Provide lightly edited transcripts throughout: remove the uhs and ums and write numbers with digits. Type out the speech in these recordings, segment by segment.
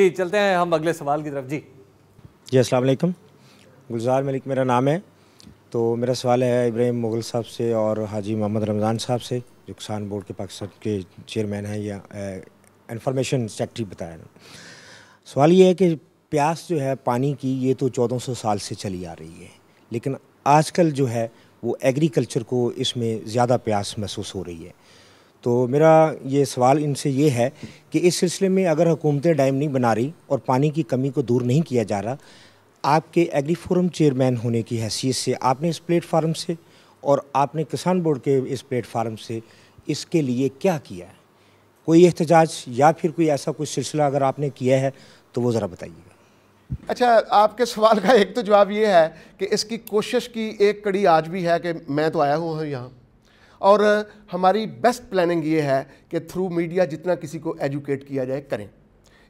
जी चलते हैं हम अगले सवाल की तरफ। जी अस्सलाम वालेकुम, गुलजार मलिक मेरा नाम है। तो मेरा सवाल है इब्राहिम मुगल साहब से और हाजी मोहम्मद रमज़ान साहब से, जो किसान बोर्ड के पाकिस्तान के चेयरमैन हैं या इंफॉर्मेशन सेक्रेटरी बताया। सवाल ये है कि प्यास जो है पानी की, ये तो 1400 साल से चली आ रही है, लेकिन आजकल जो है वो एग्रीकल्चर को इसमें ज़्यादा प्यास महसूस हो रही है। तो मेरा ये सवाल इनसे ये है कि इस सिलसिले में अगर हुकूमतें डैम नहीं बना रही और पानी की कमी को दूर नहीं किया जा रहा, आपके एग्री फोरम चेयरमैन होने की हैसियत से आपने इस प्लेटफार्म से और आपने किसान बोर्ड के इस प्लेटफार्म से इसके लिए क्या किया है? कोई एहतजाज या फिर कोई ऐसा कुछ सिलसिला अगर आपने किया है तो वो ज़रा बताइएगा। अच्छा, आपके सवाल का एक तो जवाब ये है कि इसकी कोशिश की एक कड़ी आज भी है कि मैं तो आया हूँ यहाँ, और हमारी बेस्ट प्लानिंग ये है कि थ्रू मीडिया जितना किसी को एजुकेट किया जाए करें।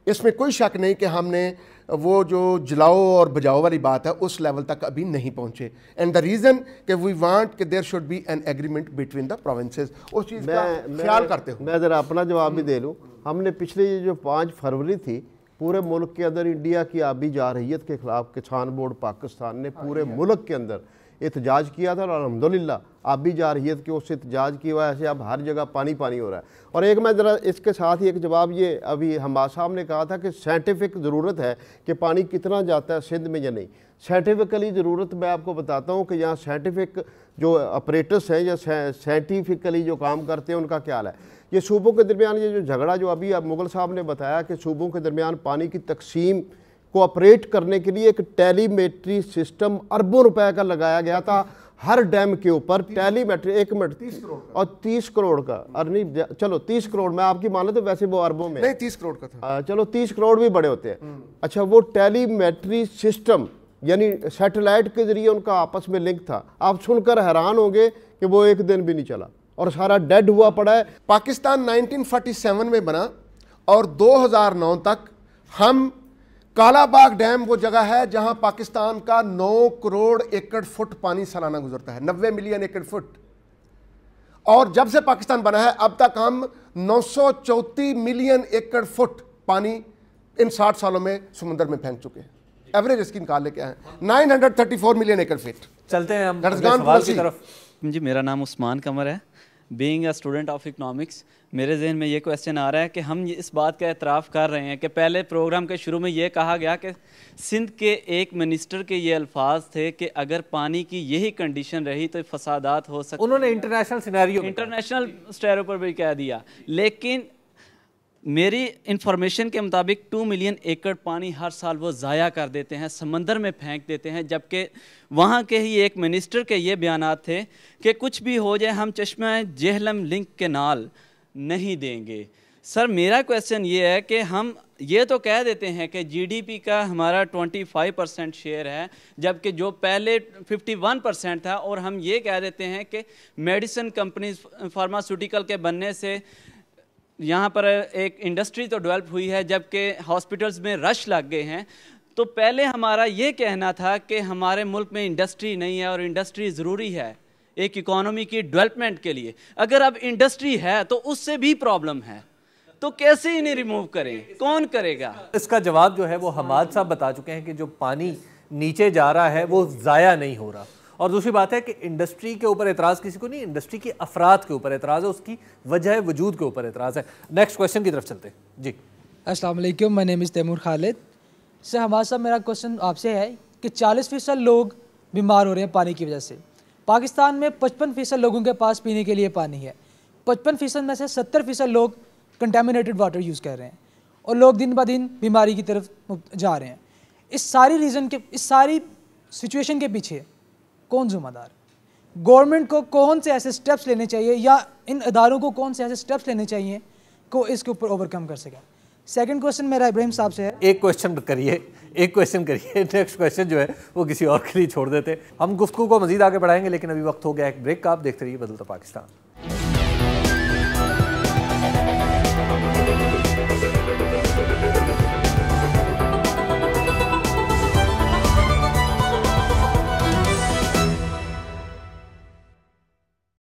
इसमें कोई शक नहीं कि हमने वो जो जलाओ और बजाओ वाली बात है उस लेवल तक अभी नहीं पहुंचे। एंड द रीज़न कि वी वांट कि there should be an agreement between the provinces, उस चीज़ का ख्याल करते हो। मैं ज़रा अपना जवाब भी दे लूँ। हमने पिछले जो 5 फरवरी थी, पूरे मुल्क के अंदर इंडिया की आबी जारहियत के ख़िलाफ़ किसान बोर्ड पाकिस्तान ने पूरे मुल्क के अंदर एहतजाज किया था, और अल्हम्दुलिल्लाह आबी जारहियत के उस एहतजाज की वजह से अब हर जगह पानी पानी हो रहा है। और एक मैं ज़रा इसके साथ ही एक जवाब, ये अभी हमाद साहब ने कहा था कि साइंटिफिक ज़रूरत है कि पानी कितना जाता है सिंध में या नहीं। साइंटिफिकली ज़रूरत मैं आपको बताता हूँ कि यहाँ साइंटिफिक जो ऑपरेटर्स हैं या साइंटिफिकली जो काम करते हैं उनका क्या हाल है। ये सूबों के दरमियान ये जो झगड़ा जो अभी अब मुगल साहब ने बताया कि सूबों के दरमियान पानी की तकसीम को ऑपरेट करने के लिए एक टेलीमेट्री सिस्टम अरबों रुपए का लगाया गया था हर डैम के ऊपर। टेलीमेट्री 1 मिनट 30 करोड़ का, और नहीं चलो 30 करोड़ मैं आपकी मान लेता, वैसे वो अरबों में नहीं 30 करोड़ का था। चलो 30 करोड़ भी बड़े होते हैं। अच्छा, वो टेलीमेट्री सिस्टम यानी सैटेलाइट के जरिए उनका आपस में लिंक था। आप सुनकर हैरान होंगे कि वो एक दिन भी नहीं चला और सारा डेड हुआ पड़ा है। पाकिस्तान 1947 में बना और 2009 तक हम कालाबाग डैम वो जगह है जहां पाकिस्तान का 9 करोड़ एकड़ फुट पानी सालाना गुजरता है, 90 मिलियन एकड़ फुट। और जब से पाकिस्तान बना है अब तक हम 934 मिलियन एकड़ फुट पानी इन 60 सालों में समुद्र में फेंक चुके हैं। एवरेज इसकी निकाल लेके आए 934 मिलियन एकड़ फीट। चलते हैं हम सवाल की तरफ। जी मेरा नाम उस्मान कमर है। Being a student of economics, मेरे जहन में ये क्वेश्चन आ रहा है कि हम इस बात का एतराफ़ कर रहे हैं कि पहले प्रोग्राम के शुरू में ये कहा गया कि सिंध के एक मिनिस्टर के ये अल्फाज थे कि अगर पानी की यही कंडीशन रही तो फसादात हो सकते। उन्होंने इंटरनेशनल स्टेरो पर भी कह दिया, लेकिन मेरी इंफॉर्मेशन के मुताबिक 2 मिलियन एकड़ पानी हर साल वो ज़ाया कर देते हैं, समंदर में फेंक देते हैं। जबकि वहाँ के ही एक मिनिस्टर के ये बयानात थे कि कुछ भी हो जाए हम चश्मा जेहलम लिंक कैनाल नहीं देंगे। सर मेरा क्वेश्चन ये है कि हम ये तो कह देते हैं कि जीडीपी का हमारा 25% शेयर है, जबकि जो पहले 51% था, और हम ये कह देते हैं कि मेडिसिन कंपनीज फार्मास्यूटिकल के बनने से यहाँ पर एक इंडस्ट्री तो डेवलप हुई है, जबकि हॉस्पिटल्स में रश लग गए हैं। तो पहले हमारा ये कहना था कि हमारे मुल्क में इंडस्ट्री नहीं है और इंडस्ट्री ज़रूरी है एक इकोनॉमी की डेवलपमेंट के लिए। अगर अब इंडस्ट्री है तो उससे भी प्रॉब्लम है, तो कैसे इन्हें रिमूव करें, कौन करेगा? इसका जवाब जो है वो हमाद साहब बता चुके हैं कि जो पानी नीचे जा रहा है वो ज़ाया नहीं हो रहा। और दूसरी बात है कि इंडस्ट्री के ऊपर एतराज़ किसी को नहीं, इंडस्ट्री के अफराद के ऊपर एतराज़ है, उसकी वजह वजूद के ऊपर एतराज़ है। नेक्स्ट क्वेश्चन की तरफ चलते हैं। जी अस्सलाम वालेकुम, my name is Taimur Khalid. Sir हमारे साथ मेरा क्वेश्चन आपसे है कि 40% लोग बीमार हो रहे हैं पानी की वजह से। पाकिस्तान में 55% लोगों के पास पीने के लिए पानी है। 55% में से 70% लोग कंटेमिनेटेड वाटर यूज़ कर रहे हैं और लोग दिन ब दिन बीमारी की तरफ जा रहे हैं। इस सारी सिचुएशन के पीछे कौन जिम्मेदार? गवर्नमेंट को कौन से ऐसे स्टेप्स लेने चाहिए या इन अदारों को कौन से ऐसे स्टेप्स लेने चाहिए को इसके ऊपर ओवरकम कर सकें? सेकंड क्वेश्चन मेरा इब्राहिम साहब से है। एक क्वेश्चन करिए, नेक्स्ट क्वेश्चन जो है वो किसी और के लिए छोड़ देते। हम गुफ्तगू को मजीद आगे बढ़ाएंगे, लेकिन अभी वक्त हो गया एक ब्रेक का। आप देखते रहिए बदलता पाकिस्तान।